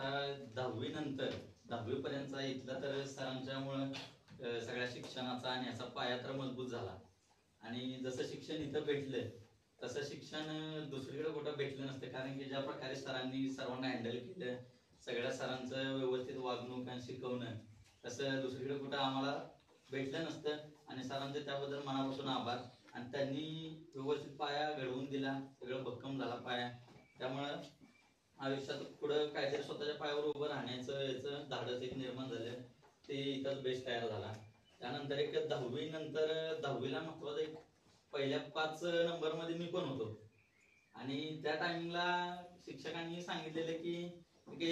आता 10वी नंतर 10वी पर्यंतचा इथला तर सरांच्यामुळं सगळ्या शिक्षणाचा आणि याचा पाया तर मजबूत झाला. आणि जसं शिक्षण इथं भेटलं तसं शिक्षण दुसरीकडे कुठं भेटलं नसतं, कारण की ज्या प्रकारे सरांनी सर्वांना हँडल केलं, सगळ्या सरांचं व्यवस्थित वागणूक आणि शिकवणं तसं दुसरीकडे कुठं आम्हाला भेटलं नसतं. आणि सरांचे त्याबद्दल मनापासून आभार. आणि त्यांनी व्यवस्थित पाया घडवून दिला, सगळं भक्कम झाला पाया. त्यामुळं आयुष्यात पुढं काहीतरी स्वतःच्या पायावर उभं राहण्याचं याचं धाडस एक निर्माण झालं, ते इथंच बेस तयार झाला. त्यानंतर एक 10वी नंतर 10वीला महत्वाचं एक पहिल्या 5 नंबरमध्ये मी पण होतो. आणि त्या टायमिंगला शिक्षकांनी सांगितलेलं की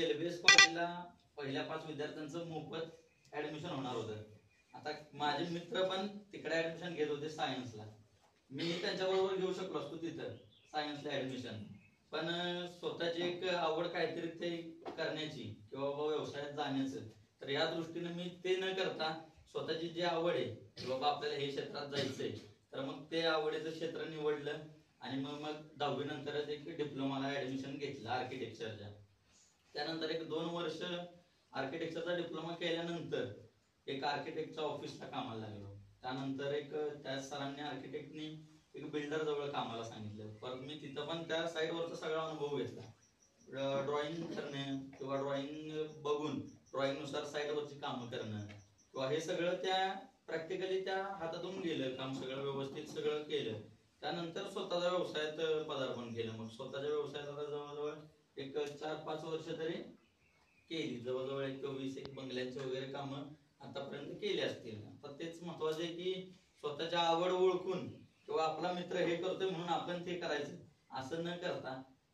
LBS कॉलेजला पहिल्या 5 विद्यार्थ्यांचं मोफत ऍडमिशन होणार होतं. आता माझे मित्र पण तिकडे ऍडमिशन घेत होते सायन्सला, मी त्यांच्याबरोबर घेऊ शकलो असतो तिथं सायन्सला ऍडमिशन. पण स्वतःची एक आवड काहीतरी ते करण्याची किंवा व्यवसायात जाण्याचं, तर या दृष्टीने मी ते न करता स्वतःची जी आवड आहे की बाबा आपल्याला हे क्षेत्रात जायचंय, तर मग ते आवडीचं क्षेत्र निवडलं. आणि मग 10वी नंतरच एक डिप्लोमाला ऍडमिशन घेतलं आर्किटेक्चरच्या. त्यानंतर एक 2 वर्ष आर्किटेक्चरचा डिप्लोमा केल्यानंतर एक आर्किटेक्टच्या ऑफिसला कामाला लागलो. त्यानंतर एक त्या सरांनी आर्किटेक्टनी एक बिल्डर जवळ कामाला सांगितलं. परत मी तिथं पण त्या साईडवरचा सगळा अनुभव घेतला. ड्रॉइंग करणे किंवा ड्रॉइंग बघून ड्रॉइंगनुसार साईडवरची कामं करणं किंवा हे सगळं त्या प्रॅक्टिकली त्या हातातून गेलं काम, सगळं व्यवस्थित सगळं केलं. त्यानंतर स्वतःच्या व्यवसायात पदार्पण केलं. मग स्वतःच्या व्यवसायात आता जवळजवळ एक 4-5 वर्ष तरी केली. जवळजवळ एक 20 एक बंगल्यांची वगैरे कामं आतापर्यंत केली असतील. तर तेच महत्वाचं आहे की स्वतःच्या आवड ओळखून किंवा आपला मित्र हे करतोय म्हणून आपण ते करायचं असं न करता,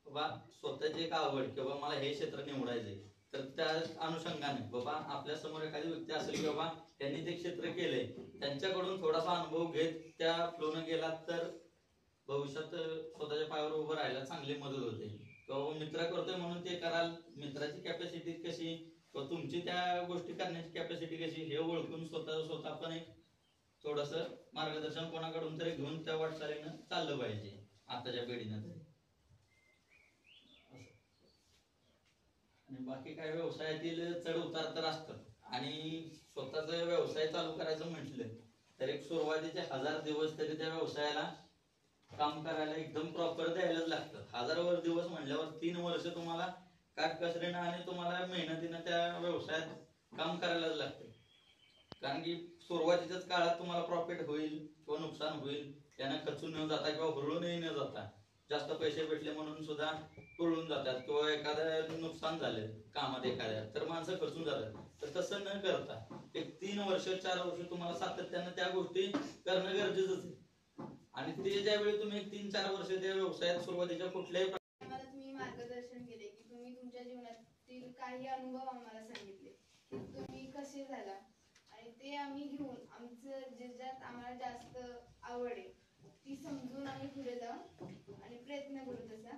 बाबा स्वतःची एक आवड किंवा मला हे क्षेत्र निवडायचंय, तर त्या अनुषंगाने बाबा आपल्या समोर एखादी व्यक्ती असेल की बाबा त्यांनी ते क्षेत्र केलंय, त्यांच्याकडून थोडासा अनुभव घेत त्या फ्लोनं गेला तर भविष्यात स्वतःच्या पायावर उभं राहायला चांगली मदत होते. किंवा मित्र करतोय म्हणून ते कराल, मित्राची कॅपॅसिटी कशी किंवा तुमची त्या गोष्टी करण्याची कॅपॅसिटी कशी हे ओळखून स्वतः पण एक थोडस मार्गदर्शन कोणाकडून तरी घेऊन त्या वाटचालीनं चाललं पाहिजे आताच्या पिढीनं तरी. आणि बाकी काय व्यवसायातील चढ उतार तर असतात. आणि स्वतःचा व्यवसाय चालू करायचं म्हटलं तर एक सुरुवातीचे 1000 दिवस तरी त्या व्यवसायाला काम करायला एकदम प्रॉपर द्यायलाच लागतात. 1000 दिवस म्हणल्यावर 3 वर्ष तुम्हाला काटकसरीनं आणि तुम्हाला मेहनतीनं त्या व्यवसायात काम करायलाच लागतं. कारण की सुरुवातीच्याच काळात तुम्हाला प्रॉफिट होईल किंवा नुकसान होईल, त्यानं खचून न जाता किंवा हुरळूनही न जाता, जास्त पैसे भेटले म्हणून सुद्धा हुरळून जातात किंवा एखाद्या नुकसान झालं कामात एखाद्या तर माणसं खचून जातात. तर तसं न करता एक 3 वर्ष 4 वर्ष तुम्हाला सातत्यानं त्या गोष्टी करणं गरजेचंच आहे. आणि ते ज्यावेळी तुम्ही 3-4 वर्ष त्या व्यवसायात सुरुवातीच्या कुठल्याही तुम्ही मार्गदर्शन केले की तुम्ही तुमच्या जीवनातील काही अनुभव आम्हाला सांगितले की तुम्ही कसे झाला, आणि ते आम्ही घेऊन आमचं ज्याच्यात आम्हाला जास्त आवड आहे ती समजून आम्ही पुढे जाऊ आणि प्रयत्न करू तसा.